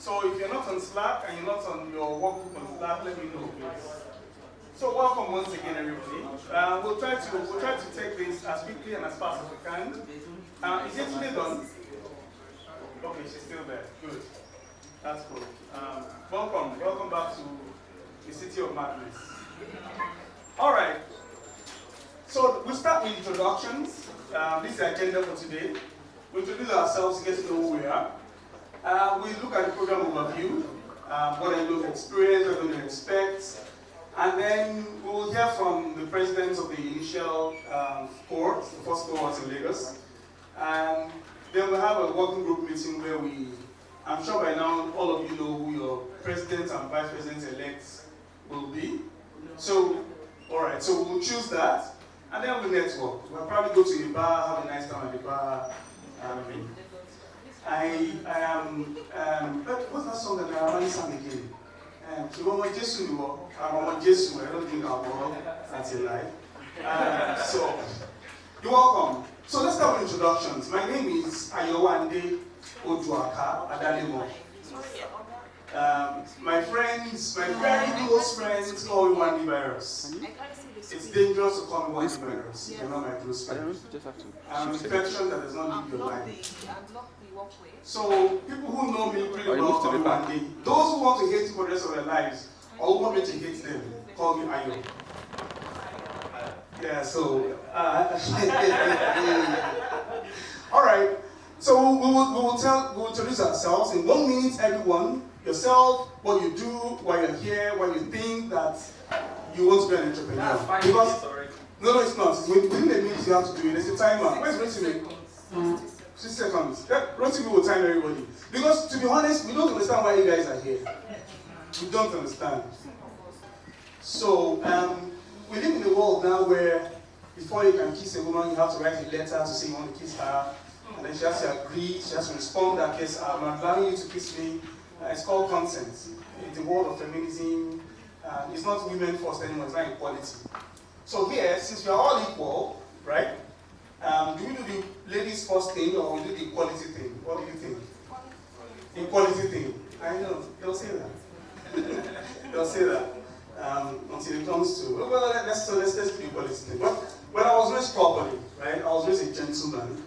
So if you're not on Slack and you're not on your work group on Slack, let me know, please. So welcome once again, everybody. We'll try to take this as quickly and as fast as we can. Is it today done? Okay, she's still there. Good. That's cool. Welcome back to the City of Madness. All right. So we'll start with introductions. This is the agenda for today. We'll introduce ourselves to get to know who we are. We'll look at the program overview, what are you experience, what are you expect, and then we'll hear from the presidents of the initial cohort, the first cohort in Lagos. And then we'll have a working group meeting where I'm sure by now all of you know who your president and vice president-elects will be. So, all right, so we'll choose that, and then we'll network. We'll probably go to a bar, have a nice time at the bar. I am, what's that song that I sang again? So I'm on Jesus, I don't think I'll go, that's a lie. So, you're welcome. So let's start with introductions. My name is Ayowande Ojuaka Adalemo. My friends, my very close friends call me Wandy Virus. It's dangerous to call me Wandy Virus if you're not my close friend. I'm an infection that does not leave your life. So people who know me pretty well call me Wandy. Those who want to hate me for the rest of their lives, or who want me to hate them, call me Ayo. Yeah, so all right. So we will introduce ourselves in 1 minute, everyone. Yourself, what you do, why you're here, why you think that you want to be an entrepreneur. Because no, it's not. Within the minute you have to do it. There's a timer. Where's Rotimi? 6 seconds. Rotimi will time everybody. Because to be honest, we don't understand why you guys are here. We don't understand. So we live in a world now where before you can kiss a woman, you have to write a letter to say you want to kiss her. And then she has to agree, she has to respond that, yes, I'm allowing you to kiss me. It's called consent. It's the world of feminism. It's not women first anymore, it's not equality. So here, since we are all equal, right? Do we do the ladies first thing or we do the equality thing? What do you think? Equality thing. I know, they'll say that. They'll say that. Until it comes to, well, let's do the equality thing. But when I was raised properly, right? I was raised a gentleman.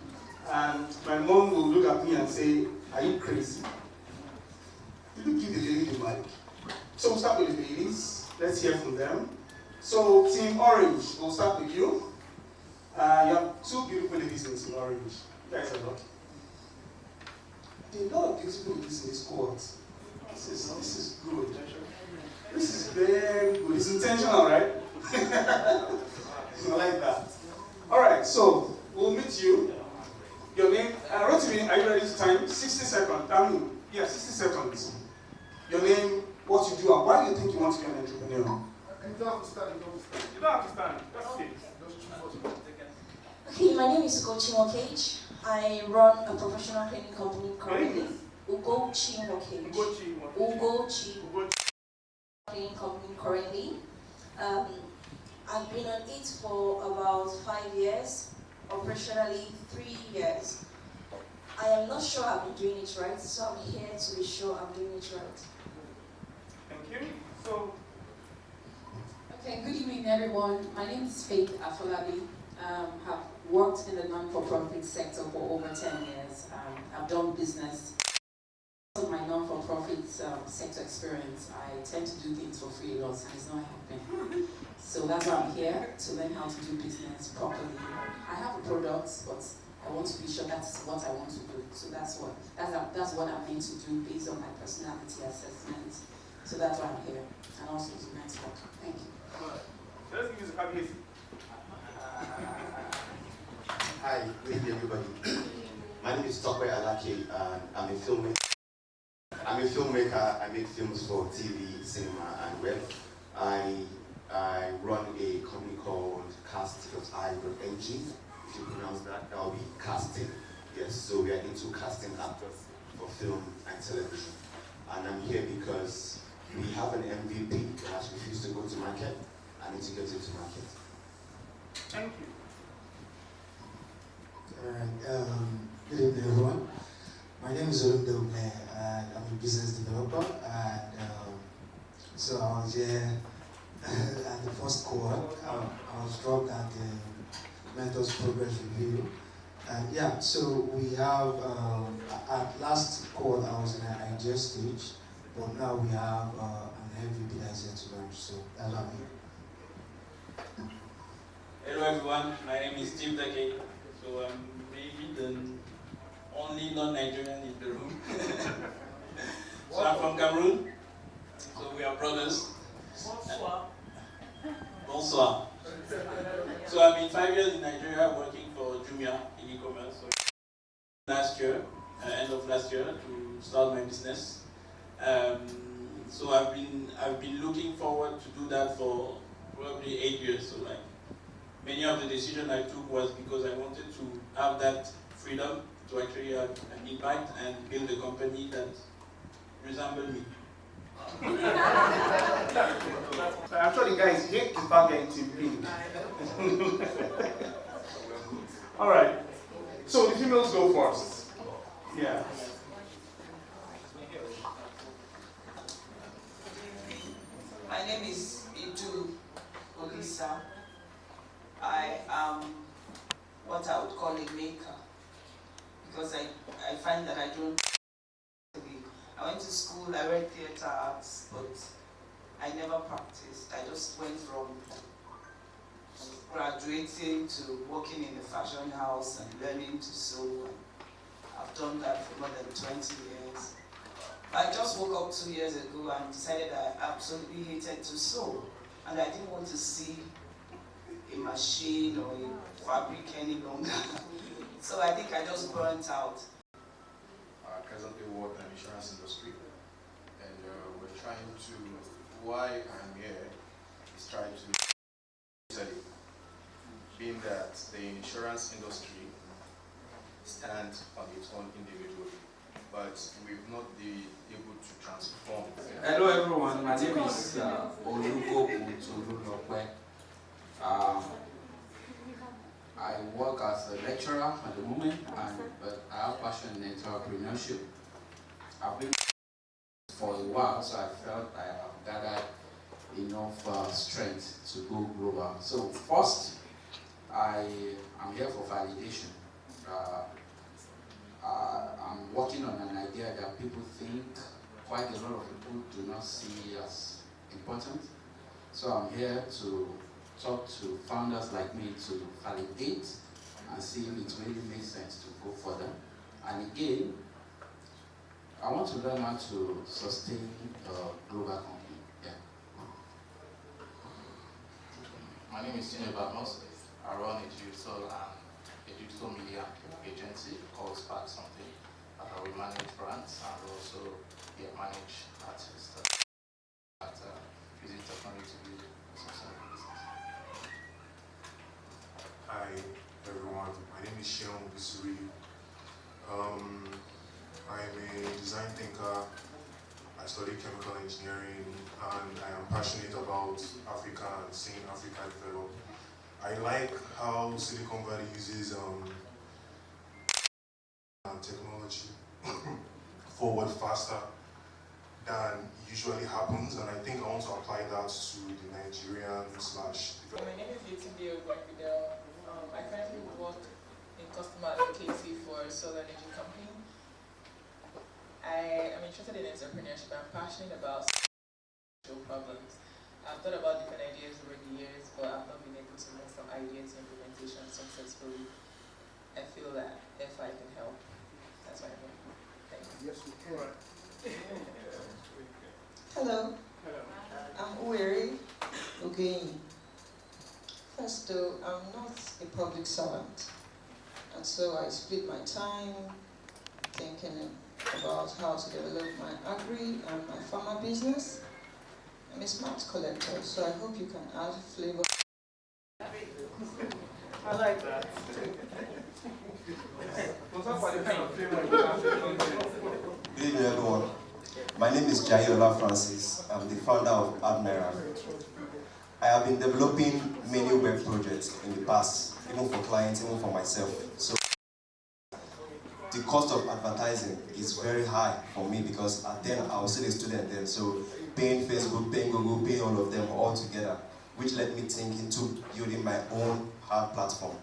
And my mom will look at me and say, are you crazy? You give the lady the mic. So we'll start with the ladies. Let's hear from them. So Team Orange, we'll start with you. You have 2 beautiful ladies in Team Orange. You guys are lucky. There are a lot of beautiful ladies in this cohort. This is good. This is very good. It's intentional, right? I like that. All right, so we'll meet you. Your name, Rotimi, are you ready to time? 60 seconds. 60 seconds. Your name, what you do, and why you think you want to be an entrepreneur. You don't have to stand, You don't have to stand. That's it. Okay, my name is Ugo Cage. I run a professional cleaning company currently. Ugo cleaning company currently. I've been on it for about 5 years. Operationally 3 years. I am not sure I've been doing it right, so I'm here to be sure I'm doing it right. Thank you. So, okay, good evening everyone. My name is Faith Afolabi. Have worked in the non-for-profit sector for over 10 years. I've done business. Because of my non-for-profit sector experience, I tend to do things for free a lot and it's not helping. So that's why I'm here, to learn how to do business properly. I have a product, but I want to be sure that's what I want to do. So that's what I'm meant to do based on my personality assessment. So that's why I'm here, and also to network. Thank you. So let's give you a happy. Hi, good evening everybody. My name is Tope Alake and I'm a filmmaker. I make films for TV, cinema and web. I run a company called casting.i.ng. If you pronounce that, that will be casting. Yes, so we are into casting actors for film and television. And I'm here because we have an MVP that has refused to go to market. I need to get it to market. Thank you. Alright, good evening everyone. My name is Olumde Ume and I'm a business developer, and so I was here at the first cohort. I was dropped at the Mentors Progress Review. And yeah, so we have, at last cohort I was in an idea stage, but now we have an MVP that's yet to launch, so that's what I mean. Hello everyone, my name is Steve Dake. So I'm maybe the only non-Nigerian in the room. So I'm from Cameroon, so we are brothers. Bonsoir. Bonsoir. So I've been 5 years in Nigeria working for Jumia in e-commerce. So last year, end of last year, to start my business. So I've been looking forward to do that for probably 8 years. So like many of the decisions I took was because I wanted to have that freedom to actually have an impact and build a company that resembled me. I'm sure the guy is here to start getting pink. All right. So the females go first. Yeah. My name is Idu Olisa. I am what I would call a maker because I find that I don't. I went to school, I read theatre arts, but I never practiced. I just went from graduating to working in a fashion house and learning to sew. I've done that for more than 20 years. I just woke up 2 years ago and decided I absolutely hated to sew. And I didn't want to see a machine or a fabric any longer. So I think I just burnt out. I presently work in the insurance industry, and we're trying to, why I'm here is trying to study, being that the insurance industry stands on its own individually, but we've not been able to transform. Hello everyone, my name is Oluko Utululokwe. I work as a lecturer at the moment, but I have passion in entrepreneurship. I've been for a while, so I felt I have gathered enough strength to go global. So first, I am here for validation. I'm working on an idea that people think quite a lot of people do not see as important. So I'm here to talk to founders like me to validate and see if it really makes sense to go further. And again, I want to learn how to sustain a global company. Yeah. My name is Tino Badmos. I run a digital media agency called Spark Something. We manage brands and also manage artists using technology to build a successful business. Hi everyone, my name is Shion Bisuri. I'm a design thinker. I study chemical engineering and I am passionate about Africa and seeing Africa develop. I like how Silicon Valley uses technology forward faster than usually happens, and I think I want to apply that to the Nigerian slash. My name is Yetunde Ogwafidel. I currently work in customer advocacy for a solar energy company. I am interested in entrepreneurship. I'm passionate about social problems. I've thought about different ideas over the years, but I've not been able to move from idea to implementation successfully. I feel that if I can help, that's why I'm here. Thank you. Yes, we can. Hello. I'm Uweri Ogeyin. First though, I'm not a public servant, and so I split my time thinking about how to develop my agri and my farmer business. I'm a smart collector, so I hope you can add flavor. I like that. Good evening, everyone. My name is Jayola Francis. I'm the founder of Admiral. I have been developing many web projects in the past, even for clients, even for myself. So the cost of advertising is very high for me because at then I was still a student then, so paying Facebook, paying Google, paying all of them all together, which led me think into building my own hard platform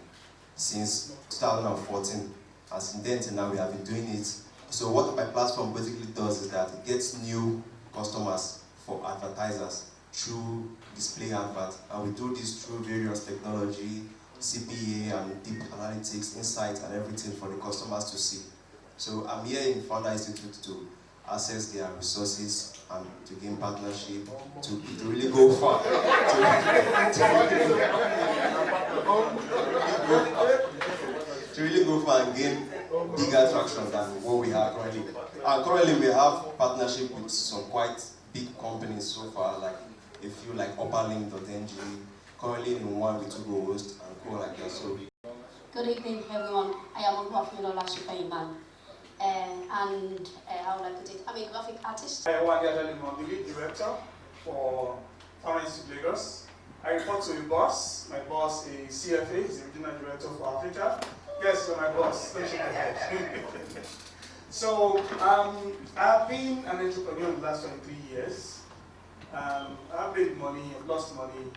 since 2014. And since then till now we have been doing it. So what my platform basically does is that it gets new customers for advertisers through display advert, and we do this through various technology, CPA and deep analytics, insights and everything for the customers to see. So I'm here in Founder Institute to access their resources and to gain partnership, to really go far. To really go far and gain bigger traction than what we have currently. Currently we have partnership with some quite big companies so far, like a few like upperlink.ng, currently in one with two hosts and co like that. So good evening everyone. I am Oluwafunmilola Shifeyman. And how would I put it? I'm a graphic artist. I am the lead director for Founder Institute Lagos. I report to a boss. My boss is CFA, he's the regional director for Africa. Yes, you're my boss. Don't shake your head. So, I've been an entrepreneur in the last 23 years. I've made money, I've lost money.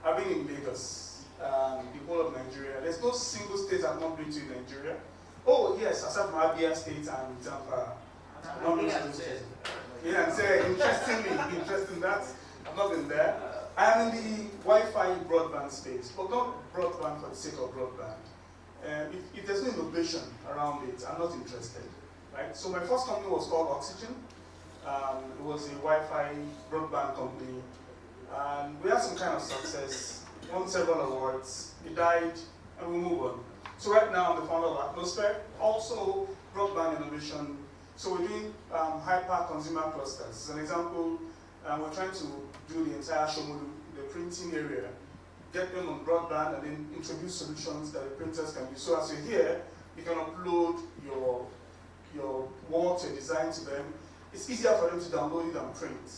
I've been in Lagos, the whole of Nigeria. There's no single state I've not been to in Nigeria. Oh, yes, aside from Abia State and Zamfara. Yeah, and say, interesting that I've not been there. I am in the Wi-Fi broadband space, but not broadband for the sake of broadband. If there's no innovation around it, I'm not interested. Right? So my first company was called Oxygen. It was a Wi-Fi broadband company. And we had some kind of success, won several awards. It died, and we move on. So right now I'm the founder of Atmosphere, also broadband innovation. So we're doing hyper consumer clusters. As an example, we're trying to do the entire Shomolu, the printing area, get them on broadband and then introduce solutions that the printers can use. So as you're here, you can upload your work, your design to them. It's easier for them to download it and print.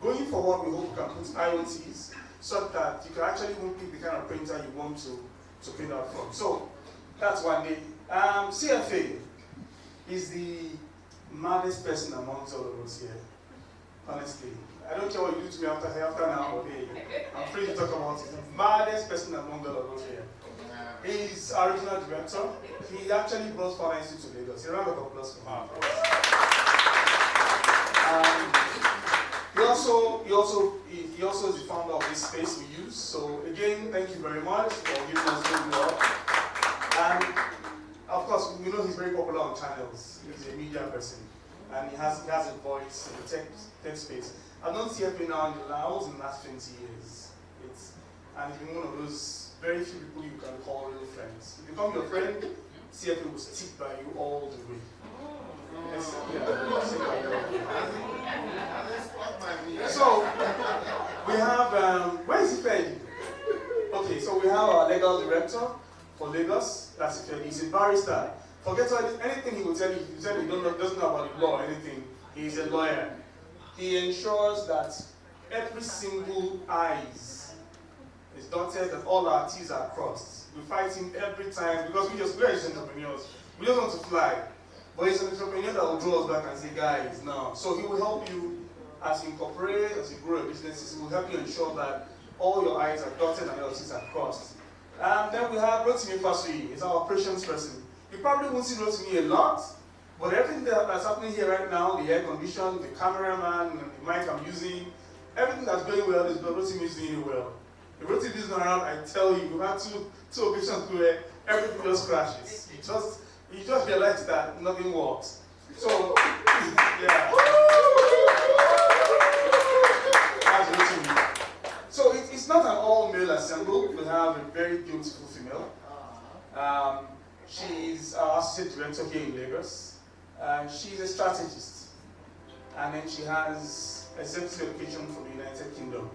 Going forward, we hope we can put IoTs so that you can actually even pick the kind of printer you want to print out from. So that's one day. CFA is the maddest person amongst all of us here, honestly. I don't care what you do to me after now, but hey, I'm free to talk about it. The maddest person among all of us here. He's our regional director. He actually brought Founder Institute to Lagos. A round of applause for him. He also is the founder of this space we use. So again, thank you very much for giving us good work. And of course, we know he's very popular on channels. He's a media person, and he has a voice in the tech space. I've known CFA now in the last 20 years. And he's been one of those very few people you can call real friends. If you become your friend, CFA will stick by you all the way. Yes, so we have where is Ifedi? Okay, so we have our legal director for Lagos. That's Ifedi. He's a barrister. Forget anything he will tell you. He doesn't know about the law or anything. He's a lawyer. He ensures that every single I's is dotted and all our T's are crossed. We fight him every time because we're just entrepreneurs. We just want to fly. But he's an entrepreneur that will draw us back and say, guys, no. So he will help you as you incorporate, as you grow your businesses. He will help you ensure that all your I's are dotted and all your T's are crossed. Then we have Rotimi Fasui. He's our operations person. You probably won't see Rotimi a lot, but everything that's happening here right now, the air condition, the cameraman, the mic I'm using, everything that's going well is because Rotimi is doing it well. If Rotimi is not around, I tell you, we've had two occasions where everything just crashes. You just realize that nothing works. So, yeah. That's Rotimi. So it's not an all-male assembly. We have a very beautiful female. She's our associate director here in Lagos. She's a strategist. And then she has executive education from the United Kingdom.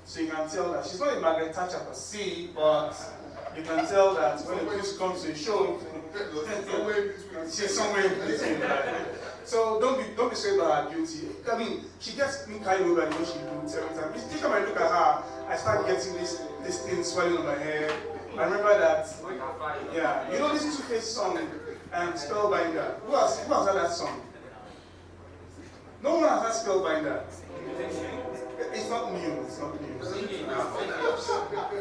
So you can tell that she's not a Margaret Thatcher per se, but you can tell that when it comes to a show, she's somewhere in between. Right? So don't be swayed by her beauty. I mean, she gets me carried away by the way she looks every time. Each time I look at her, I start getting this thing swelling on my head. I remember that, yeah, you know this Two-Face song, Spellbinder. Who has heard that song? No one has heard Spellbinder. It's not new. It's not new.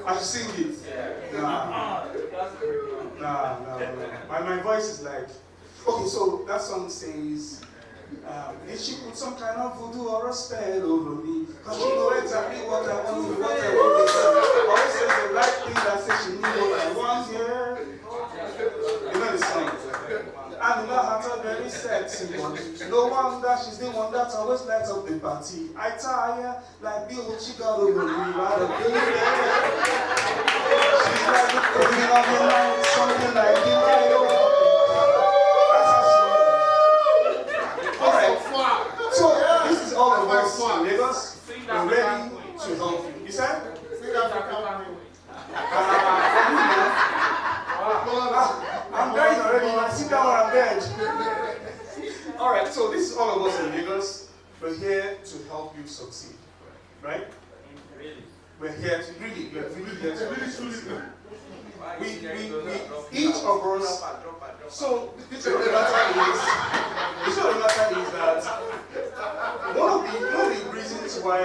I should sing it. Nah. My voice is like. Okay, so that song says, did she put some kind of voodoo or a spell over me? Cause she know exactly what I want, what I want. Always says the right thing that says she knew what I want, yeah. You know the song. And my heart are very sexy one. No wonder she's the one that always lights up the party. I tire like Bill, she got over me. Right up in there. She's like the queen of the night, something like the night. So this is all of us in Lagos. We're ready to help you. You said? I'm dying already. I sit down on bed. Alright, so this is all of us in Lagos. We're here to help you succeed. Right? We're here to we're really here to succeed. Each of us. So the truth of the matter is that one of the reasons why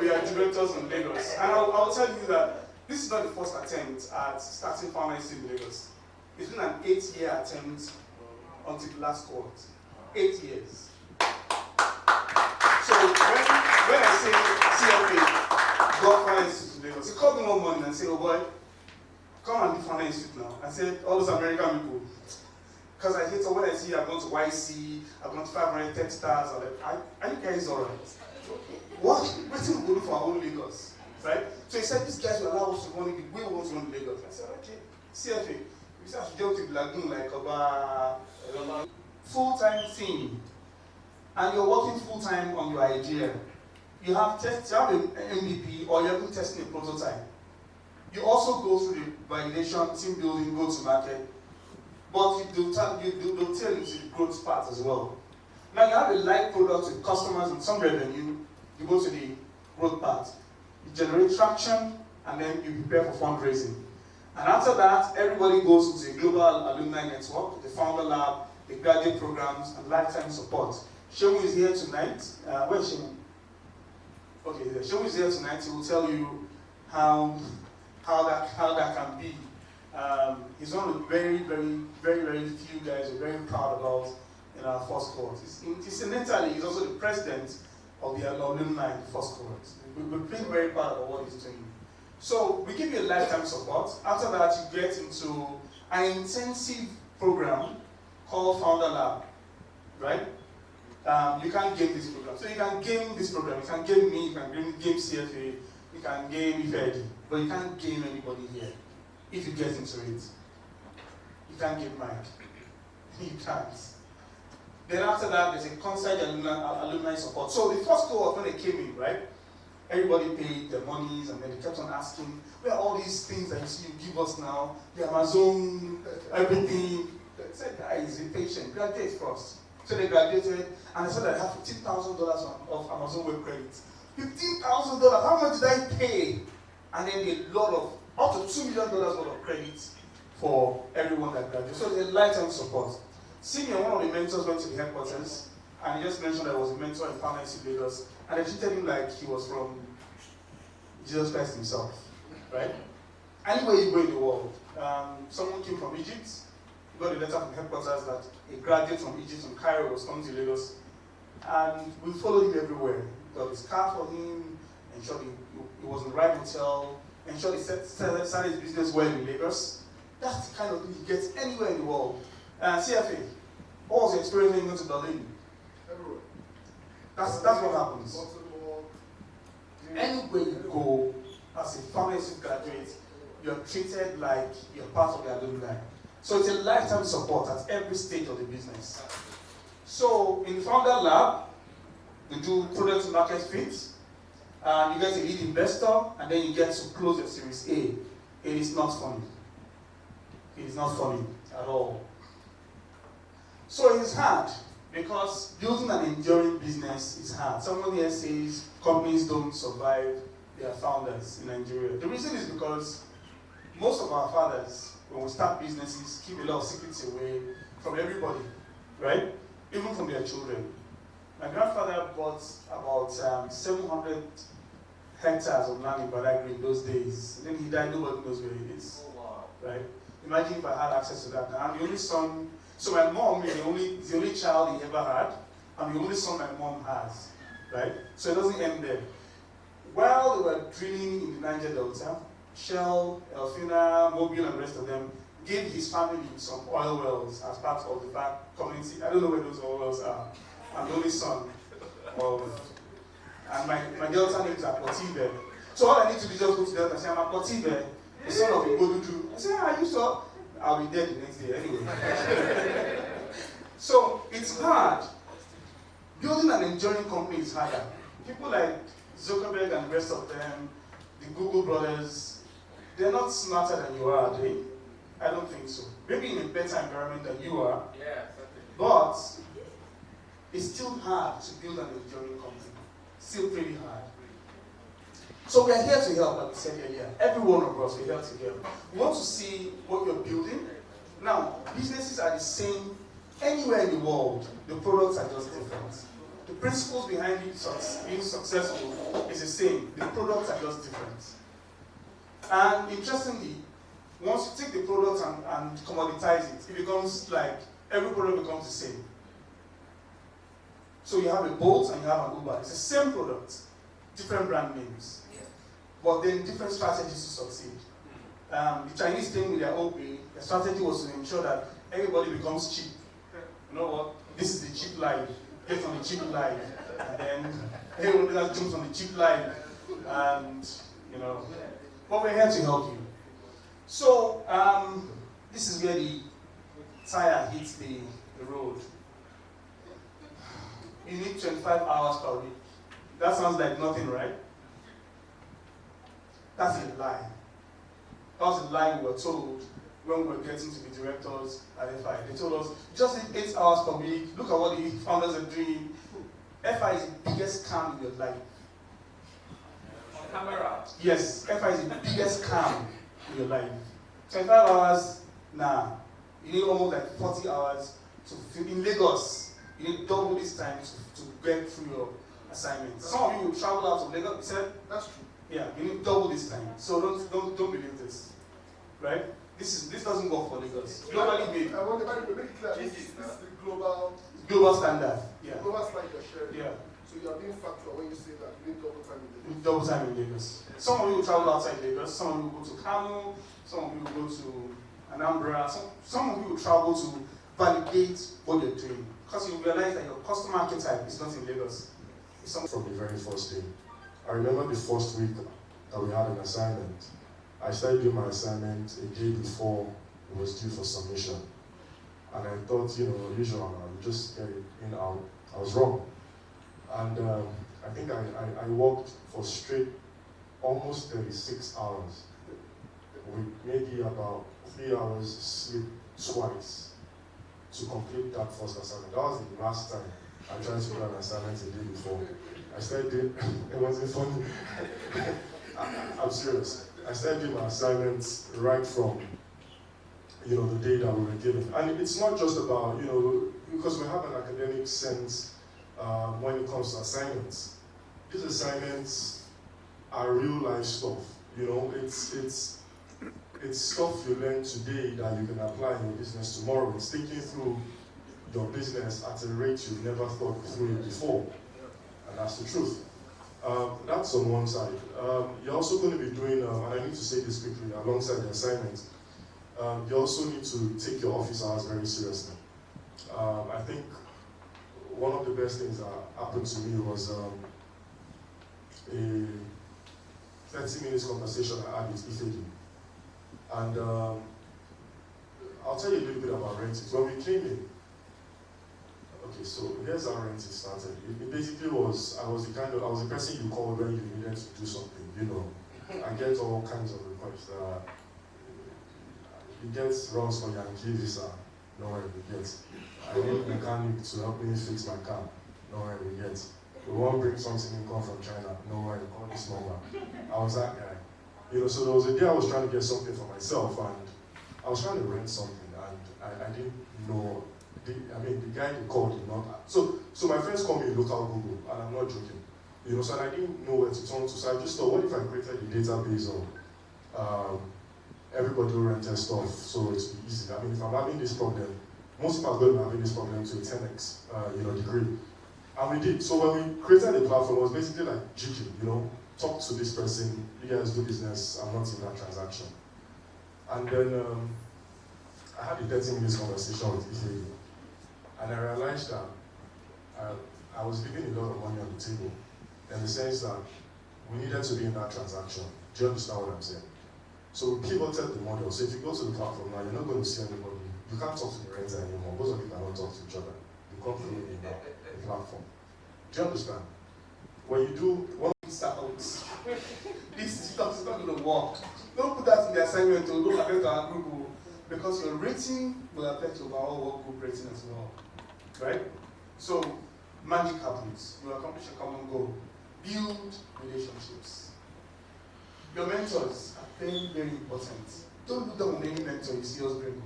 we are directors in Lagos, and I'll tell you that this is not the first attempt at starting pharmacy in Lagos. It's been an 8-year attempt until the last cohort. 8 years. So when I say CFA, God Pharma Institute in Lagos, he called me one morning and said, oh boy, come and do Pharma Institute now. I said, all those American people. Because I hate when I see I've gone to YC, I've gone to 500 tech stars, are you guys alright? What? What will we do for our own Lagos? Right? So he said, these guys will allow us to run it the way we want to run Lagos. I said, okay, CFA. We said I should jump to the lagoon like about full-time team. And you're working full-time on your idea. You have an MVP or you're testing a prototype. You also go through the validation, team building, go to market. But they'll tell you the growth part as well. Now you have a live product with customers and some revenue, you go to the growth part. You generate traction and then you prepare for fundraising. And after that, everybody goes into a global alumni network, the founder lab, the graduate programs, and lifetime support. Shemu is here tonight. Where is Shemu? Okay, Shemu is here tonight. He will tell you how that can be. He's one of the very few guys we're very proud about in our first cohort. Incidentally, he's also the president of the alumni in the first cohort. We're pretty very proud of what he's doing. So we give you a lifetime support. After that, you get into an intensive program called Founder Lab, right? You can game this program. So you can game this program. You can game me, you can game CFA, you can game Ifedi, but you can't game anybody here. If you get into it, you can't get Mike. You can't. Then after that, there's a concert alumni support. So the first cohort, when they came in, right, everybody paid their monies, and then they kept on asking, where are all these things that you see you give us now? The Amazon, everything. They said, guys, be patient, graduate first. So they graduated, and they said I have $15,000 of Amazon web credits. $15,000, how much did I pay? And then a lot of up to $2 million worth of credits for everyone that graduated. So there's a lifetime support. Senior, one of the mentors, went to the headquarters and he just mentioned that I was a mentor in Pharmacy Lagos, and they treated him like he was from Jesus Christ himself, right? Anywhere you go in the world, someone came from Egypt, he got a letter from headquarters that a graduate from Egypt, from Cairo, was coming to Lagos, and we followed him everywhere. We got his car for him, ensured he was in the right hotel, ensure he started his business well in Lagos. That's the kind of thing you get anywhere in the world. CFA, what was your experience when you went to Berlin? Everywhere. That's what happens. Anywhere you go as a pharmacy graduate, you're treated like you're part of the alumni. So it's a lifetime support at every stage of the business. So in Founder Lab, we do product market fit. You get a lead investor, and then you get to close your Series A. It is not funny. It is not funny at all. So it's hard, because building an enduring business is hard. Someone here says companies don't survive their founders in Nigeria. The reason is because most of our fathers, when we start businesses, keep a lot of secrets away from everybody, right? Even from their children. My grandfather bought about 700 hectares of land in Badagry in those days. And then he died, nobody knows where he is. Oh, wow. Right? Imagine if I had access to that. Now, I'm the only son, so my mom is the only child he ever had. I'm the only son my mom has. Right? So it doesn't end there. While they were drilling in the Niger Delta, Shell, Elfina, Mobile, and the rest of them gave his family some oil wells as part of the back community. I don't know where those oil wells are. I'm the only son of, and my Delta name is Apotibe. So all I need to do is just go to Delta and say, I'm Apotibe, the son of Igodudu. I say, ah, you saw? I'll be dead the next day anyway. So it's hard. Building an enduring company is harder. People like Zuckerberg and the rest of them, the Google brothers, they're not smarter than you are, are they? I don't think so. Maybe in a better environment than you are. Yeah, but it's still hard to build an enduring company. Still pretty hard. So we are here to help, like we said earlier. Every one of us, we're here to help. We want to see what you're building. Now, businesses are the same anywhere in the world. The products are just different. The principles behind being successful is the same. The products are just different. And interestingly, once you take the product and commoditize it, it becomes like every product becomes the same. So you have a Bolt and you have an Uber. It's the same product, different brand names, but then different strategies to succeed. The Chinese came with their OP. Their strategy was to ensure that everybody becomes cheap. You know what? This is the cheap life. Get on the cheap life, and then everybody else jumps on the cheap life, and you know. But we're here to help you. So this is where the tire hits the road. You need 25 hours per week. That sounds like nothing, right? That's a lie. That was a lie we were told when we were getting to be directors at FI. They told us, just need 8 hours per week. Look at what the founders are doing. FI is the biggest scam in your life. On camera? Yes, FI is the biggest scam in your life. 25 hours, nah. You need almost like 40 hours to in Lagos. You need double this time to get through your assignments. Some of you will travel out of Lagos. You said that's true. Yeah, you need double this time. So don't believe this, right? This doesn't work for Lagos. Globally made. I want to make it clear. This is the global standard. Yeah. Global slide you're sharing. Yeah. So you are being factual when you say that you need double time in Lagos. You need double time in Lagos. Some of you will travel outside Lagos. Some of you will go to Kano. Some of you will go to Anambra. Some of you will travel to validate what you're doing. Because you realize that your customer archetype is not in Lagos. From the very first day. I remember the first week that we had an assignment. I started doing my assignment a day before it was due for submission. And I thought, usual, I would just get it in out. I was wrong. And I think I worked for straight almost 36 hours with maybe about 3 hours sleep twice to complete that first assignment. That was the last time I tried to do an assignment a day before. I started doing, it wasn't funny. I'm serious. I started doing my assignments right from, the day that we were given. And it's not just about, because we have an academic sense when it comes to assignments. These assignments are real life stuff. It's stuff you learn today that you can apply in your business tomorrow. It's thinking through your business at a rate you've never thought through it before. And that's the truth. That's on one side. You're also going to be doing, and I need to say this quickly, alongside the assignments, you also need to take your office hours very seriously. I think one of the best things that happened to me was a 30 minutes conversation I had with Ifedi. And I'll tell you a little bit about renting. When we came in, okay, so here's how renting started. It basically was, I was the person you called when you needed to do something, I get all kinds of requests. You get runs for Yankee visa, no one will get. I need a mechanic to help me fix my car, no one will get. We want to bring something in come from China, no one will call this number. I was that guy. So there was a day I was trying to get something for myself, and I was trying to rent something, and I didn't know the guy they called did not. So my friends call me a local Google, and I'm not joking. You know, so I didn't know where to turn to. So I just thought, what if I created a database on everybody who rented stuff, so it's easy. I mean, if I'm having this problem, most people are going to be having this problem to a 10x, degree. And we did. So when we created the platform, it was basically like GG, talk to this person, you guys do business, I'm not in that transaction. And then I had a 30-minute conversation with this lady, and I realized that I was leaving a lot of money on the table, in the sense that we needed to be in that transaction. Do you understand what I'm saying? So we pivoted the model. So if you go to the platform now, you're not going to see anybody. You can't talk to the renter anymore. Most of you cannot talk to each other. You come through the platform. Do you understand? When you do one startups, this stuff is not going to work. Don't put that in the assignment or don't affect our group, because your rating will affect your overall work group rating as well. Right? So, magic happens. You accomplish a common goal. Build relationships. Your mentors are very, very important. Don't look down on any mentor you see us bring.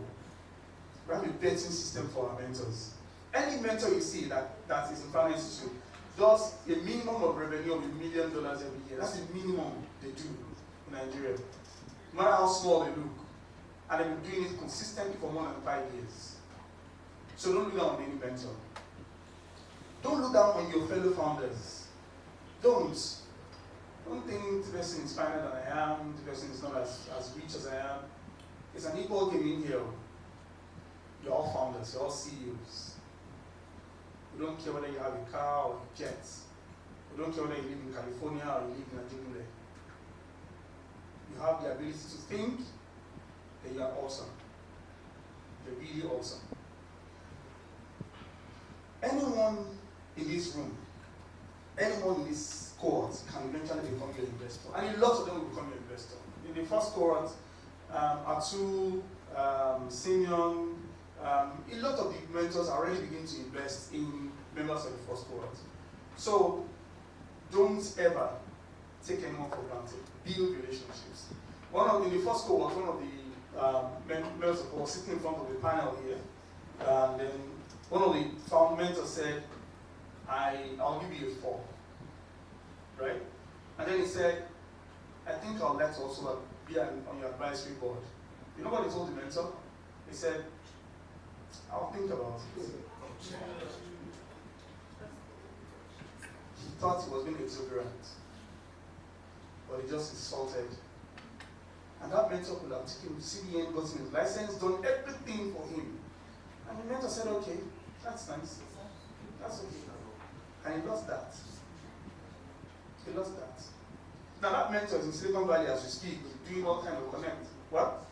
We have a vetting system for our mentors. Any mentor you see that is in finance institute does a minimum of revenue of $1 million every year. That's the minimum they do in Nigeria. No matter how small they look. And they've been doing it consistently for more than 5 years. So don't look down on any mentor. Don't look down on your fellow founders. Don't think the person is finer than I am, the person is not as rich as I am. It's an equal game in here. You're all founders, you're all CEOs. We don't care whether you have a car or a jet. We don't care whether you live in California or you live in Nigeria. You have the ability to think, then you are awesome. You're really awesome. Anyone in this room, anyone in this cohort can eventually become your investor. And a lot of them will become your investor. In the first cohort, Atu, Simeon, a lot of the mentors are already beginning to invest in members of the first cohort. So don't ever take anyone for granted. Build relationships. In the first cohort, one of the members of the cohort sitting in front of the panel here, and then one of the mentors said, I'll give you a 4. Right? And then he said, I think I'd like to also be on your advisory board. You know what he told the mentor? He said, I'll think about it. He thought he was being exuberant, but he just insulted. And that mentor could have taken him to CBN, gotten his license, done everything for him. And the mentor said, okay, that's nice. That's okay. And he lost that. He lost that. Now that mentor is in Silicon Valley as we speak, doing all kind of connect. What?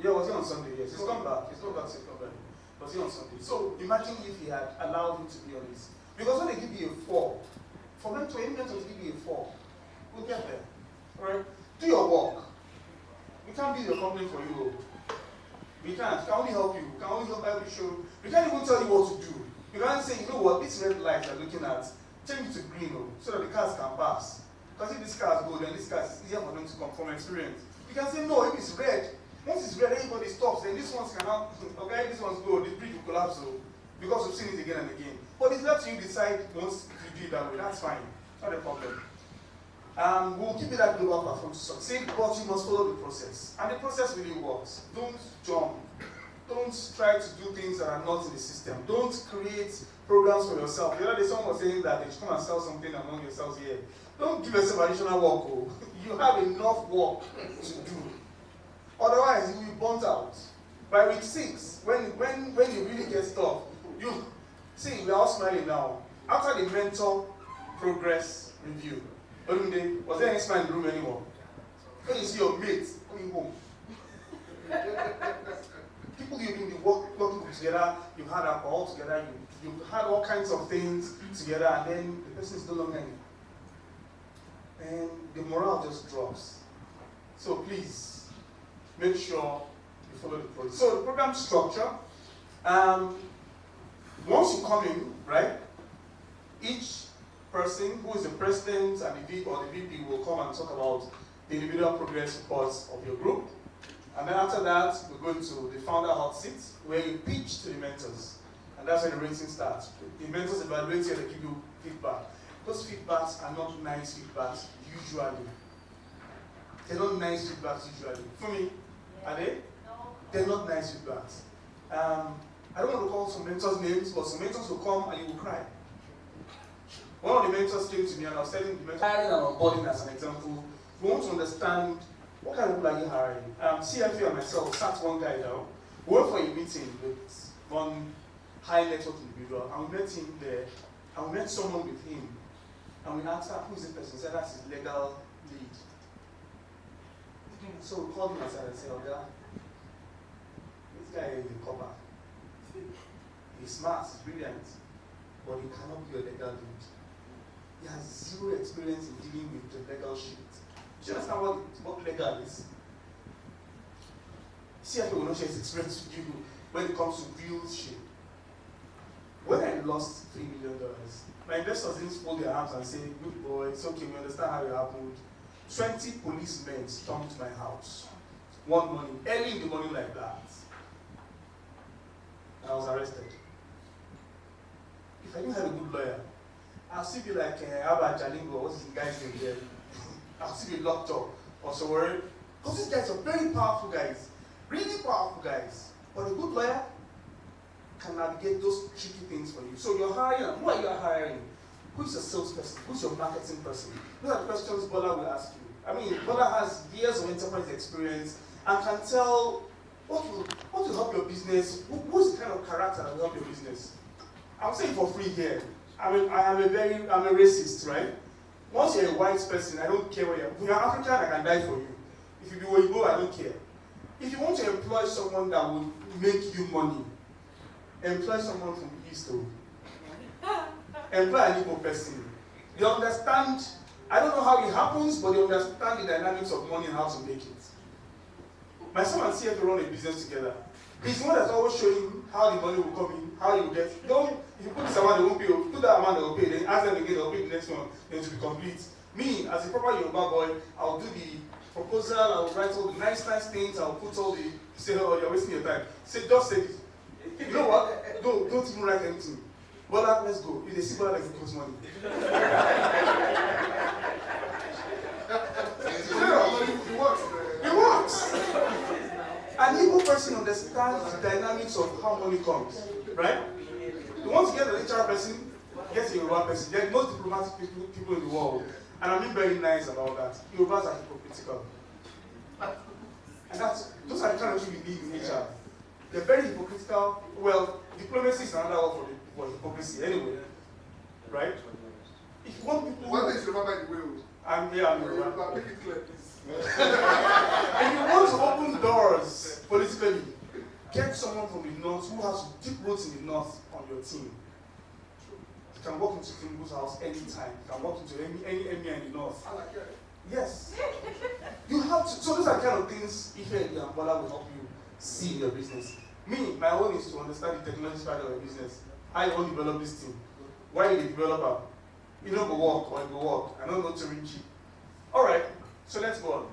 Yeah, was he on Sunday? Yes, he's come back. He's come back to Silicon Valley. Was he on Sunday? So imagine if he had allowed him to be on this. Because when they give you a 4, for them to any mentor to give you a 4, we'll get there. Alright? Do your work. We can't be your company for you. We can't. We can only help you. We can only help every show. We can't even tell you what to do. You can't say, you know what, this red light you're looking at, change it to green, so that the cars can pass. Because if this car is good, then this car is easier for them to come from experience. You can say, no, if it's red, once it's red, everybody stops, then this one's cannot, okay, this one's good, this bridge will collapse, so, because we've seen it again and again. But it's up to you decide once you do it that way, that's fine, not a problem. We'll keep it that global platform to succeed, but you must follow the process. And the process really works. Don't jump. Don't try to do things that are not in the system. Don't create programs for yourself. The other day someone was saying that they should come and sell something among yourselves here. Don't give yourself additional work. Oh. You have enough work to do. Otherwise, you will be burnt out. By week 6, when you really get stuff, you see, we are all smiling now. After the mentor progress review, was there any smile in the room anymore? When you see your mates going home. People you've been working together, you've had alcohol together, you've had all kinds of things together, and then the person is no longer in. And the morale just drops. So please, make sure you follow the process. So the program structure, once you come in, right, each person who is the president and the VP will come and talk about the individual progress reports of your group. And then after that, we're going to the founder hot seat, where you pitch to the mentors. And that's when the rating starts. The mentors evaluate you and they give you feedback. Those feedbacks are not nice feedbacks usually. They're not nice feedbacks usually. For me, are they? No. They're not nice feedbacks. I don't want to call some mentors names, but some mentors will come and you will cry. One of the mentors came to me and I was telling the mentor, hiring and onboarding as an example. We want to understand what kind of people are you hiring. CFA and myself sat one guy down. We went for a meeting with one high network individual and we met him there and we met someone with him. And we asked her, who is this person? He said, that's his legal lead. So we called him aside and said, Oga, this guy is a copper. He's smart, he's brilliant, but he cannot be a legal lead. He has zero experience in dealing with the legal shit. Do you understand what legal is? CFA will not share his experience with you when it comes to real shit. When I lost $3 million, my investors didn't fold their arms and say, good boy, it's okay, we understand how it happened. 20 policemen stormed my house one morning, early in the morning like that. I was arrested. If I didn't have a good lawyer, I'll still be like Abba Jalingo, what's his guy's name here? I'll still be locked up or so worried. Because these guys are very powerful guys, really powerful guys. But a good lawyer can navigate those tricky things for you. So you're hiring, who are you hiring? Who's your salesperson? Who's your marketing person? Those are the questions Bola will ask you. I mean, Bola has years of enterprise experience and can tell what will help your business, who's the kind of character that will help your business. I'm saying for free here. I'm a racist, right? Once you're a white person, I don't care where you're. If you're African, I can die for you. If you be where you go, I don't care. If you want to employ someone that will make you money, employ someone from East. Employ an Igbo person. They understand, I don't know how it happens, but they understand the dynamics of money and how to make it. My son and CFA run a business together. He's the one that's always showing how the money will come in, how you will get. If you put this amount, they won't pay. If you put that amount, they will pay. Then ask them again, they'll pay the next one. Then to be complete. Me, as a proper Yoruba boy, I'll do the proposal, I'll write all the nice things, I'll put all the, say, oh, you're wasting your time. Just say this. You know what? Don't even write anything. Bola, let's go. If they see Bola, like it costs money. It works. An Igbo person understands the dynamics of how money comes, right? You want to get an HR person, get a Yoruba person. There are most diplomatic people in the world, and I'm being very nice about that. Yorubas are hypocritical. And those are the kind of things we need in HR. They're very hypocritical. Well, diplomacy is another word for hypocrisy anyway, right? If you want people... One day is remember the will. I'm Yoruba. Make it clear, please. If you want to open doors politically, get someone from the north who has deep roots in the north on your team. You can walk into Tinubu's house anytime. You can walk into any emir in the north. I like it. Yes. You have to. So those are the kind of things Ife and Bola will help you see in your business. Me, my own is to understand the technology side of your business. How you want to develop this thing. Why you the developer? You don't go work or you go work. I don't know to reach it. Alright, so let's go on.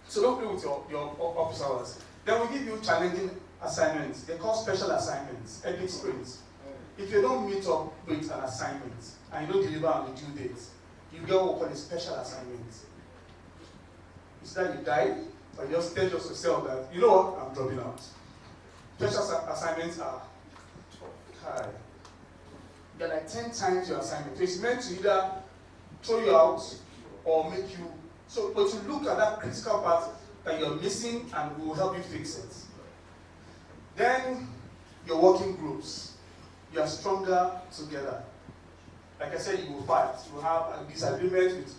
So don't play with your office hours. Then we give you challenging assignments. They're called special assignments, epic sprints. If you don't meet up with an assignment and you don't deliver on the due date, you get what we call a special assignment. It's that you die, or you just tell yourself that, you know what, I'm dropping out. Special assignments are high. They're like 10 times your assignment. So it's meant to either throw you out or make you. So, but you look at that critical part that you're missing and we will help you fix it. Then your working groups. You are stronger together. Like I said, you will fight. You will have a disagreement with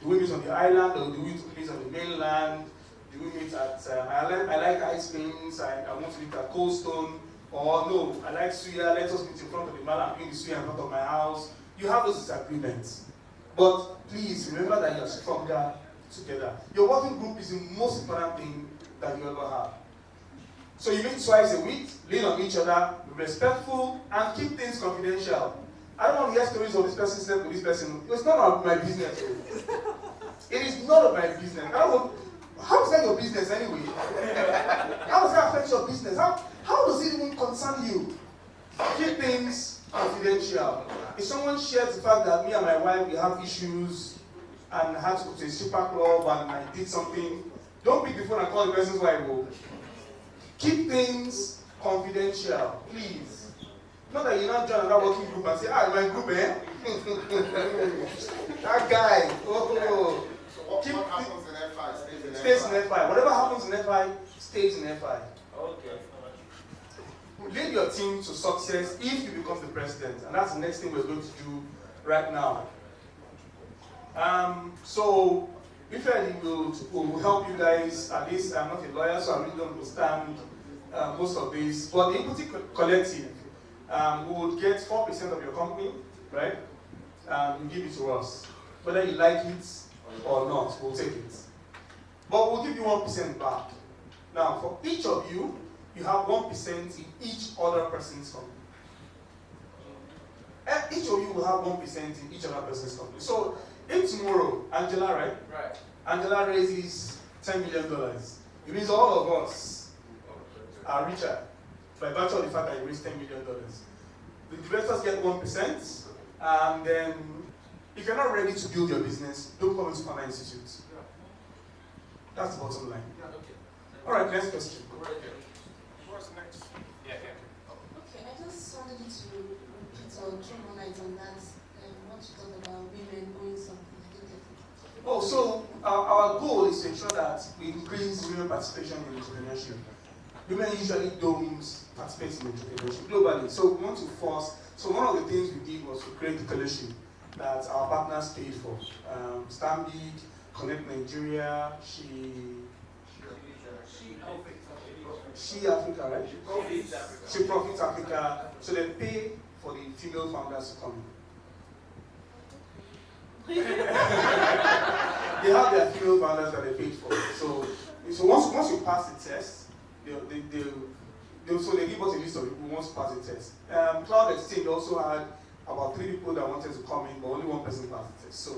the women on the island or the women on the mainland. The women at, I like ice creams, I want to meet at Cold Stone. Or no, I like suya, let us meet in front of the man, I'm doing the suya in front of my house. You have those disagreements. But please remember that you're stronger together. Your working group is the most important thing that you ever have. So you meet twice a week, lean on each other, be respectful, and keep things confidential. I don't want to hear stories of this person slept with this person. It's none of my business. It is none of my business. I don't want, How is that your business anyway? How does that affect your business? How does it even concern you? Keep things confidential. If someone shares the fact that me and my wife, we have issues and had to go to a stripper club and I did something, don't pick the phone and call the person's wife. Keep things confidential, please. Not that you're not joining another working group and say, my group, eh? That guy. Oh. So what happens in F5 stays in F5. Whatever happens in F5 stays in F5. Okay. Lead your team to success if you become the president, and that's the next thing we're going to do right now. So, usually will help you guys. At least I'm not a lawyer, so I really don't understand most of this. But the Equity Collective, we would get 4% of your company, right? And you give it to us. Whether you like it or not, we'll take it. But we'll give you 1% back. Now, for each of you, you have 1% in each other person's company. Each of you will have 1% in each other person's company. So, if tomorrow, Angela, right? Right. Angela raises $10 million, it means all of us are richer by virtue of the fact that you raised $10 million. The directors get 1%, and then if you're not ready to build your business, don't come into Pana Institute. That's the bottom line. All right, next question. What's next? Okay, I just wanted you to repeat or throw more light on that, what you talked about women owning something. I didn't get it. Oh, so our goal is to ensure that we increase women participation in entrepreneurship. Women usually don't participate in entrepreneurship globally, so we want to force. So one of the things we did was to create the fellowship that our partners paid for. Stanbic, Connect Nigeria, She Africa, right? She Profits Africa. So they pay for the female founders to come in. They have their female founders that they paid for. So once you pass the test, they give us a list of people who want to pass the test. Cloud Exchange also had about 3 people that wanted to come in, but only 1 person passed the test. So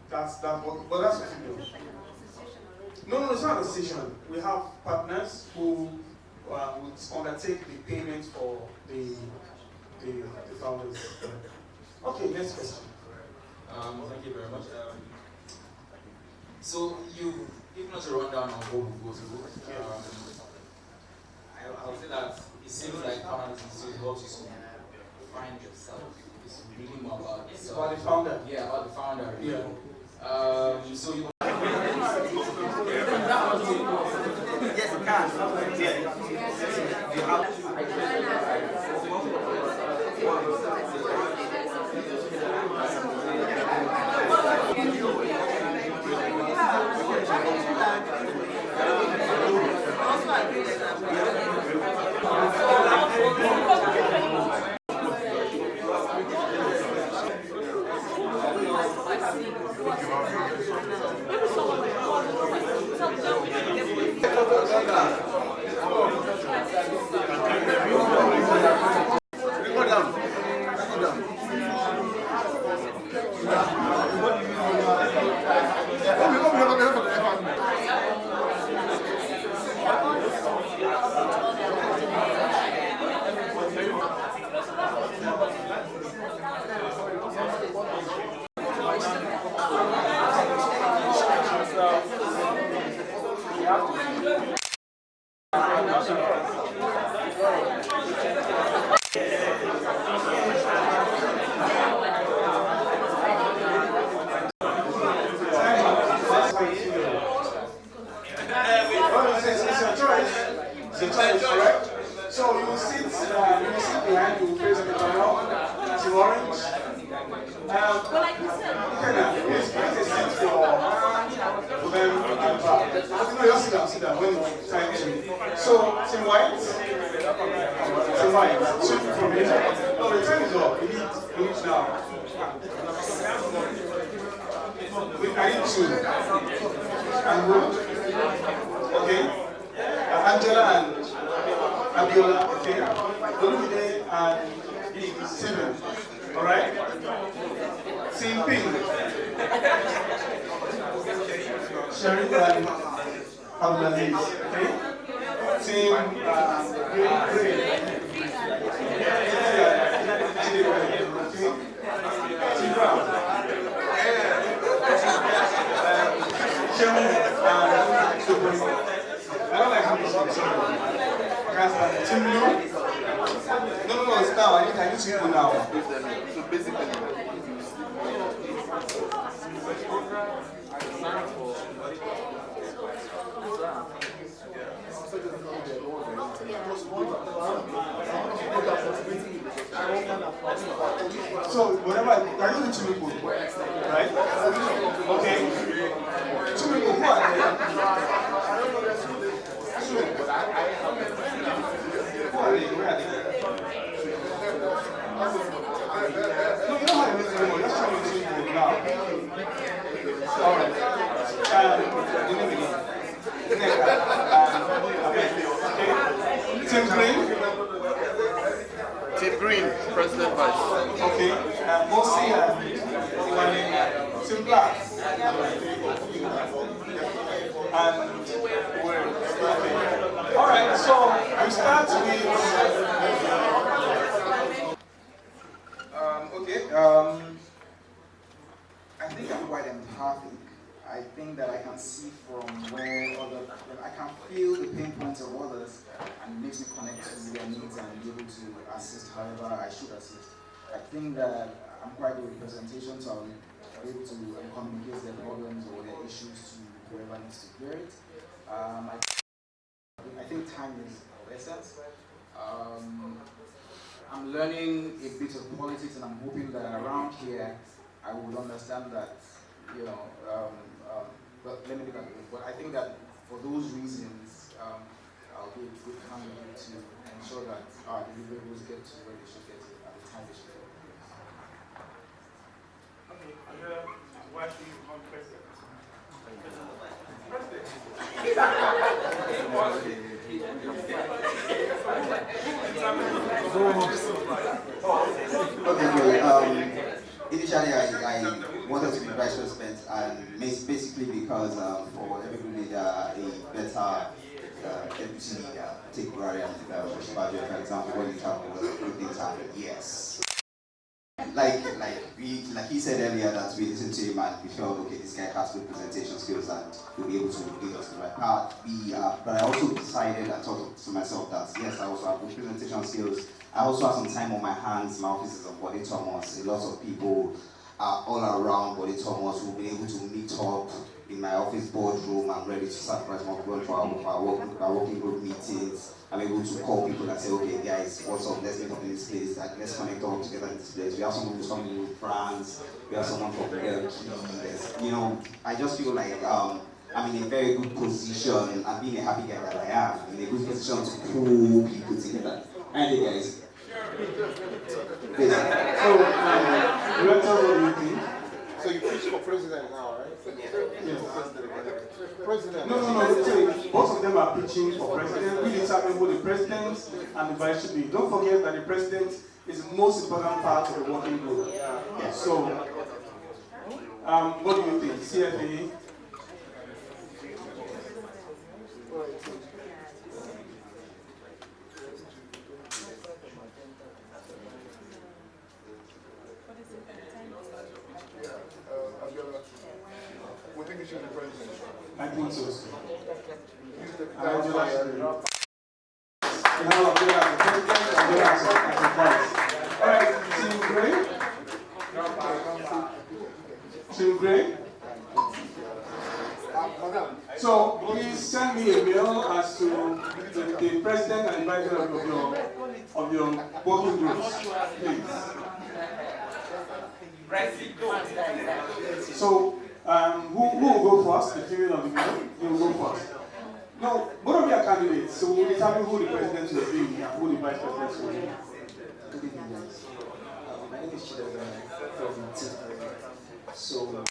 that's but that's what you know. No, it's not a decision. We have partners who would undertake the payment for the founders. Okay, next question. Thank you very much. So you've given us a rundown on what we go through. I would say that it seems like Pana Institute helps you to find yourself. It's really more about yourself. It's about the founder. Yeah, about the founder. Really. Yeah. So you. Yes, you can. So you will sit behind, you will face the camera, it's orange. Please a seat for them and back. No, just sit down when it's time to. So, it's in white. It's in white. Shoot from here. No, the time is up. We need now. I need 2. And who? Okay. Angela and Abiola, okay? Olumide and Steven, alright? Team Pink. Sherry and Abdulaziz. Okay? Team Green. Team Brown. Sherry and Super. I don't like how you say sorry. Team Blue. No, it's now. I need people now. So basically, so whatever, I don't need two people, right? Okay. Two people, who are they? Who are they? Where are they? No, you don't have to anymore. Let's try to two people now. All right. The name again. Team Green. Team Green, President Vice. Okay. Mosi and Imani. Team Black. And where? Okay. All right. So we start with. Okay. I think I'm quite empathic. I think that I can see from where I can feel the pain points of others, and it makes me connect to their needs and be able to assist however I should assist. I think that I'm quite good with presentation, so I'll be able to communicate their problems or their issues to whoever needs to hear it. I think time is of essence. I'm learning a bit of politics, and I'm hoping that around here I will understand that, but let me look at it. But I think that for those reasons, I'll be a good candidate to ensure that our deliverables get to where they should get to at the time they should get. Okay, why should you become president? Okay, great. Initially, I wanted to be vice president, and basically because for everybody a better deputy take Rari and for example, when you travel, good things happen. Yes. Like he said earlier that we listened to him and we felt, okay, this guy has good presentation skills and he'll be able to lead us to the right path. But I also decided, I thought to myself that yes, I also have good presentation skills. I also have some time on my hands. My office is on Body Thomas. A lot of people are all around Body Thomas who will be able to meet up in my office boardroom. I'm ready to sacrifice my work for our working group meetings. I'm able to call people and say, okay, guys, what's up? Let's meet up in this place. Let's connect all together in this place. We have someone who's coming with France. We have someone from Turkey. I just feel like I'm in a very good position. And being a happy guy that I am, I'm in a good position to pull people together. And hey, guys. So you preach for president now, right? Yes. President. No. Both of them are preaching for president. We determine who the president and the vice should be. Don't forget that the president is the most important part of the working group. So, what do you think? CFA? We think you should be president. I think so. Alright, Team Gray? Team Gray? So please send me a mail as to the president and vice president of your working groups, please. So who will go first? The female of the male? You will go first. No, both of you are candidates, so we'll determine who the president will be and who the vice president will be. Good evening, guys. My name is Chidera from Team. So,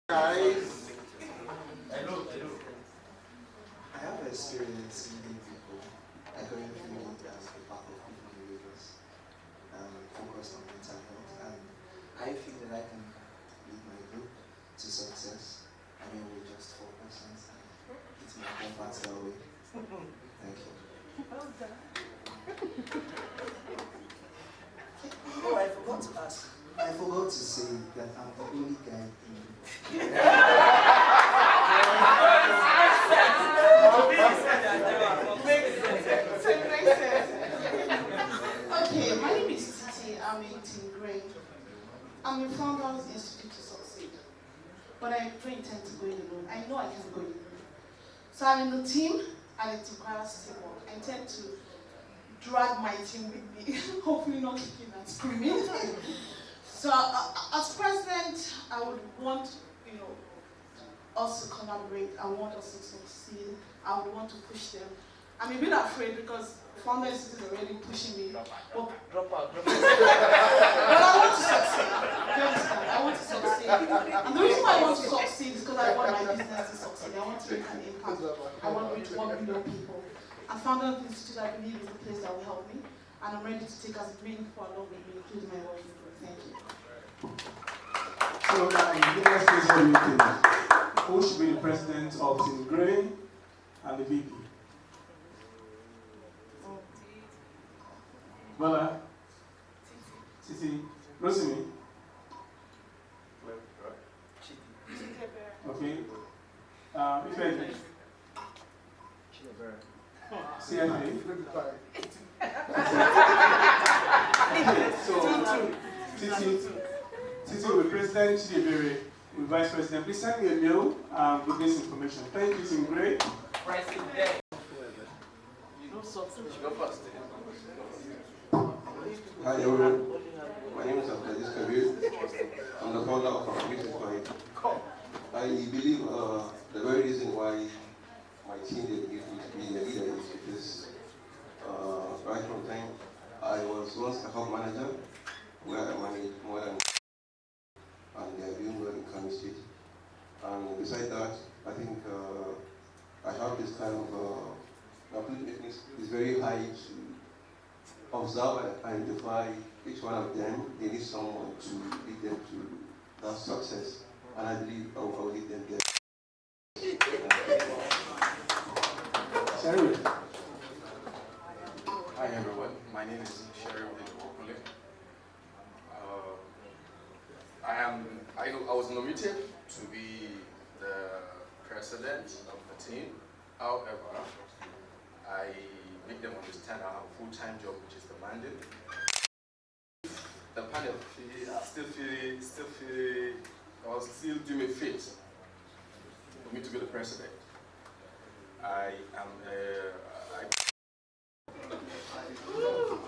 Guys. I have experience leading people. I currently work as a part of people behaviors, focused on mental health, and I feel that I can lead my group to success. I mean, we're just 4 persons. It's my comfort that way. Thank you. Oh, I forgot to ask. I forgot to say that I'm the only guy in Okay, my name is Titi. I'm 18 grade. I'm a Founders Institute to Succeed. But I don't intend to go in alone. I know I can go in alone. So I'm in the team, and it requires teamwork. I intend to drag my team with me, hopefully not kicking and screaming. So as president, I would want, us to collaborate. I want us to succeed. I would want to push them. I'm a bit afraid because Founder Institute is already pushing me. Drop out. But I want to succeed. Do you understand? I want to succeed. And the reason why I want to succeed is because I want my business to succeed. I want to make an impact. I want to reach 1 million people. And Founder Institute, I believe, is the place that will help me. And I'm ready to take as many people along with me, including my wife. Thank you. So let's say what you think. Who should be the president of Team Grey and the VP? Bola? Titi? Rosimi? Okay. Ifeanyi? CFA? So, Titi will be president, Chidebere will be vice president. Please send me a mail with this information. Thank you, Team Grey. Hi everyone, my name is Abdulaziz Kabir. I'm the founder of our business mind. I believe the very reason why my team did give me to be a leader is because right from time I was once a hub manager where I managed more than and they are doing well in Kano State. And besides that, I think I have this kind of ability is very high to observe and identify each one of them. They need someone to lead them to that success, and I believe I will lead them there. Hi everyone, my name is Sherry Okule. I was nominated to be the president of the team. However, I make them understand I have a full-time job, which is the mandate. The panel still do me fit for me to be the president.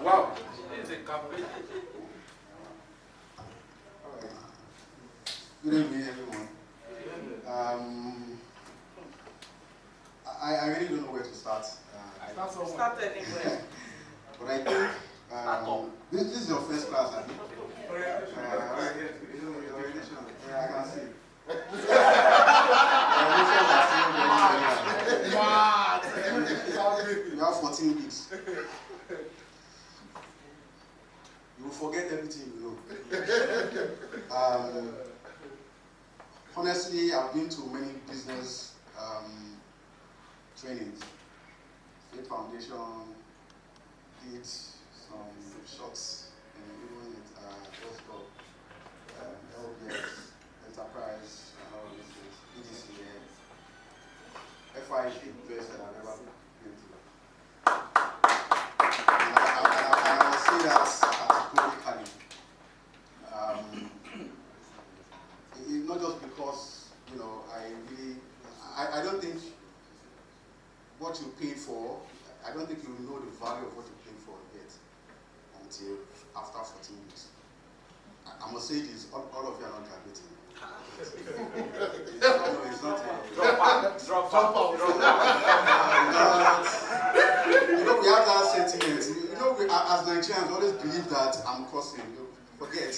Wow. This is a campaign. Good evening, everyone. I really don't know where to start. Start anywhere. But I think this is your first class, I think. I can see. You have 14 weeks. You will forget everything you know. Honestly, I've been to many business trainings. State Foundation, did some shots, and even what's called LBS, Enterprise, and all these things, EDCA, FIC, place that I've ever been to. And I will say that categorically. It's not just because, I don't think what you pay for, I don't think you know the value of what you pay for yet until after 14 weeks. I must say this, all of you are not graduating. It's not. Drop out. We have that sentiment. As Nigerians, always believe that I'm costing. Forget.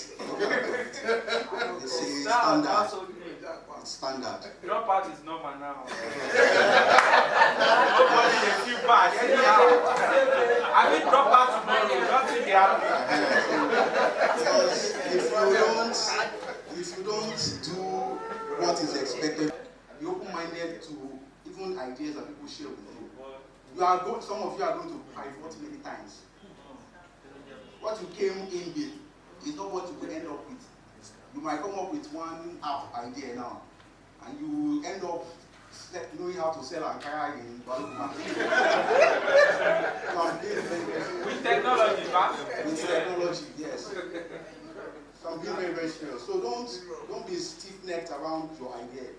It's a standard. It's standard. Drop out is normal now. Nobody can feel bad. I will drop out tomorrow. Don't think they happy. Because if you don't do what is expected, be open-minded to even ideas that people share with you. Some of you are going to pivot many times. What you came in with is not what you will end up with. You might come up with one app idea now, and you end up knowing how to sell Ankara in Balukuma. With technology, right? With technology, yes. So I'm being very, very serious. So don't be stiff-necked around your idea.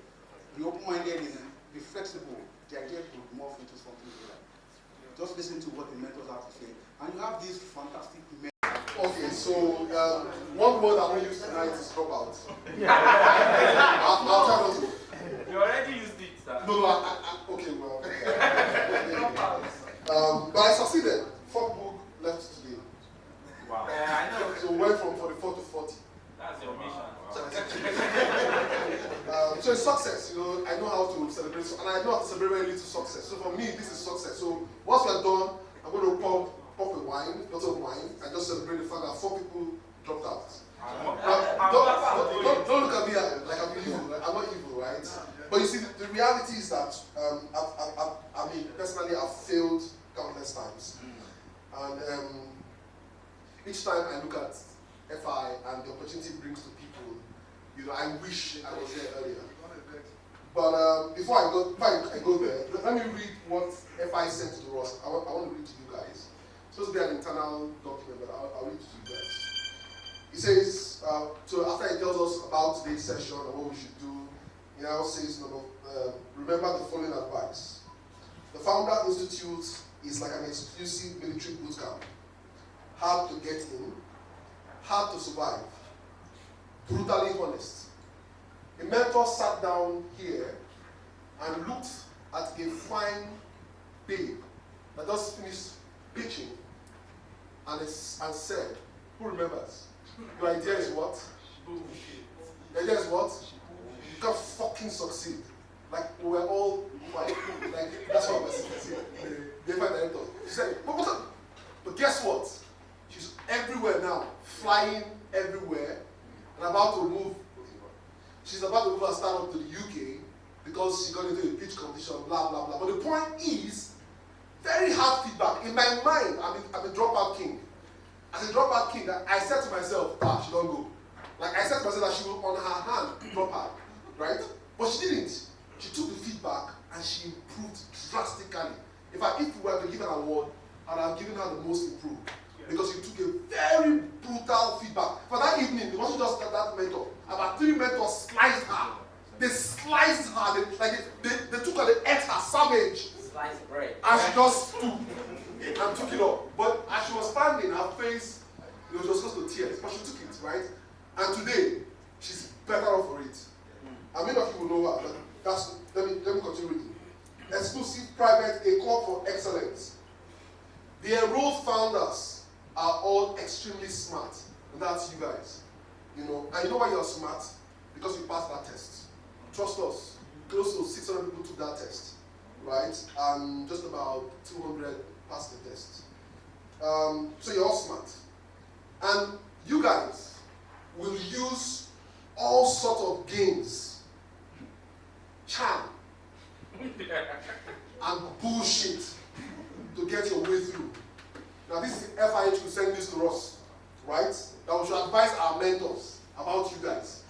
Be open-minded and be flexible. The idea could morph into something better. Just listen to what the mentors have to say. And you have these fantastic men. Okay, so one word I will use tonight is dropout. I'll try not to. You already used it, sir. No, okay, well. But I succeeded. 4 people left today. Wow. I know. So we went from 44 to 40. That's your mission. So it's success, you know. I know how to celebrate, and I know how to celebrate very little success. So for me, this is success. So once we're done, I'm going to pop a bottle of wine, and just celebrate the fact that 4 people dropped out. Don't look at me like I'm evil. I'm not evil, right? But you see, the reality is that I mean, personally, I've failed countless times, and each time I look at FI and the opportunity it brings to people, you know, I wish I was there earlier. But before I go there, let me read what FI sent to us. I want to read to you guys. It's supposed to be an internal document, but I'll read to you guys. He says, so after he tells us about today's session and what we should do, he now says, remember the following advice. The Founder Institute is like an exclusive military boot camp. Hard to get in, hard to survive, brutally honest. A mentor sat down here and looked at a fine babe that just finished pitching and said, who remembers? Your idea is what? Your idea is what? You can fucking succeed. Like, we were all like that's what we're saying. The director. She said, but guess what? She's everywhere now, flying everywhere, and about to move. She's about to move her startup to the UK because she got into a pitch competition, blah, blah, blah. But the point is, very hard feedback. In my mind, I'm a dropout king. As a dropout king, I said to myself, she don't go. Like, I said to myself that she will, on her hand, drop out, right? But she didn't. She took the feedback and she improved drastically. If we were to give an award, I'd have given her the most improved. Because she took a very brutal feedback. For that evening, it wasn't just that mentor. About 3 mentors sliced her. They sliced her. They took her, they ate her savage. Sliced bread. And she just took and took it up. But as she was standing, her face, it was just close to tears. But she took it, right? And today, she's better off for it. And many of you will know her. But let me continue reading. Exclusive private, a call for excellence. The enrolled founders are all extremely smart. And that's you guys. You know, and you know why you're smart? Because you passed that test. Trust us. Close to 600 people took that test. Right? And just about 200 passed the test. So you're all smart. And you guys will use all sorts of games, charm, and bullshit to get your way through. Now this is FIH who sent this to us, right? That we should advise our mentors about you guys.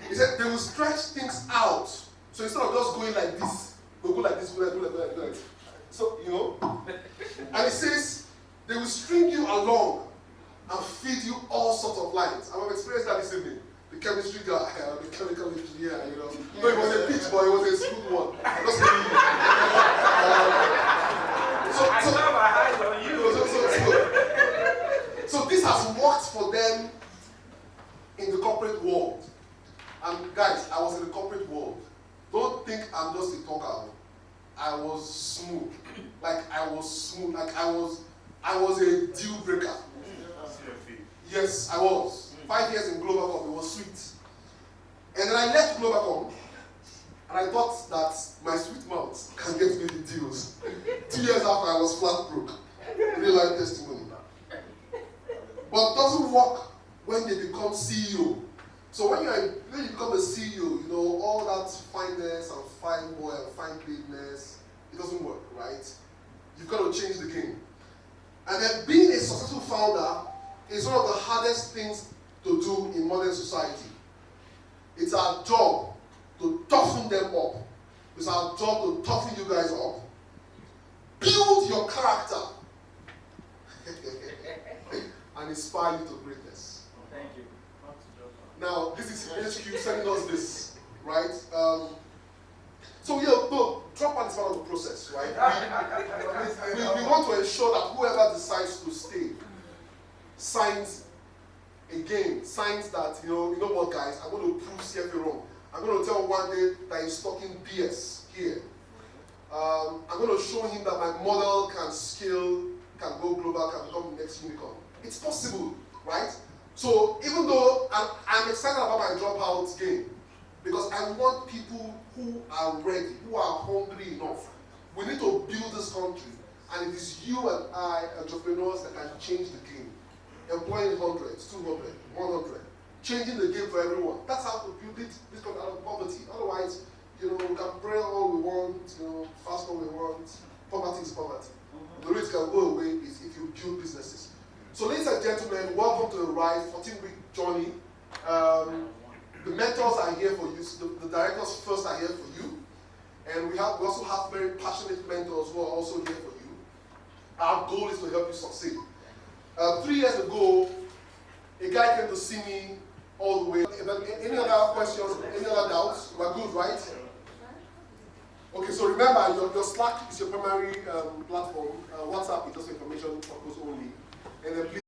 He said they will stretch things out. So instead of just going like this, we'll go like this, go like this. So, you know, and it says they will string you along and feed you all sorts of lines. I've experienced that this evening. The chemistry guy, the chemical engineer, you know. No, it was a pitch, but it was a smooth one. I'm just kidding you. So this has worked for them in the corporate world. And guys, I was in the corporate world. Don't think I'm just a talker. I was smooth. Like I was a deal breaker. Yes, I was. 5 years in Globalcom, it was sweet. And then I left Globalcom, and I thought that my sweet mouth can get me the deals. 2 years after, I was flat broke. Real life testimony. But it doesn't work when they become CEO. So when you become a CEO, you know, all that fineness and fine boy and fine cleanness, it doesn't work, right? You've got to change the game. And then being a successful founder is one of the hardest things to do in modern society. It's our job to toughen them up. It's our job to toughen you guys up. Build your character and inspire you to greatness. Thank you. Now, this is HQ sending us this, right? So yeah, no, dropout is part of the process, right? We want to ensure that whoever decides to stay signs again, signs that, you know what, guys, I'm going to prove CFA wrong. I'm going to tell one day that he's talking BS here. I'm going to show him that my model can scale, can go global, can become the next unicorn. It's possible, right? So even though I'm excited about my dropout game, because I want people who are ready, who are hungry enough. We need to build this country, and it is you and I, entrepreneurs, that can change the game. Employing hundreds, 200, 100, changing the game for everyone. That's how we build this country out of poverty. Otherwise, we can pray all we want, fast all we want. Poverty is poverty. The way it can go away is if you build businesses. So ladies and gentlemen, welcome to the ride, 14-week journey. The mentors are here for you. So the directors first are here for you. And we also have very passionate mentors who are also here for you. Our goal is to help you succeed. 3 years ago, a guy came to see me all the way. Any other questions, any other doubts? We're good, right? Okay, so remember, your Slack is your primary platform. WhatsApp is just information purpose only. And then please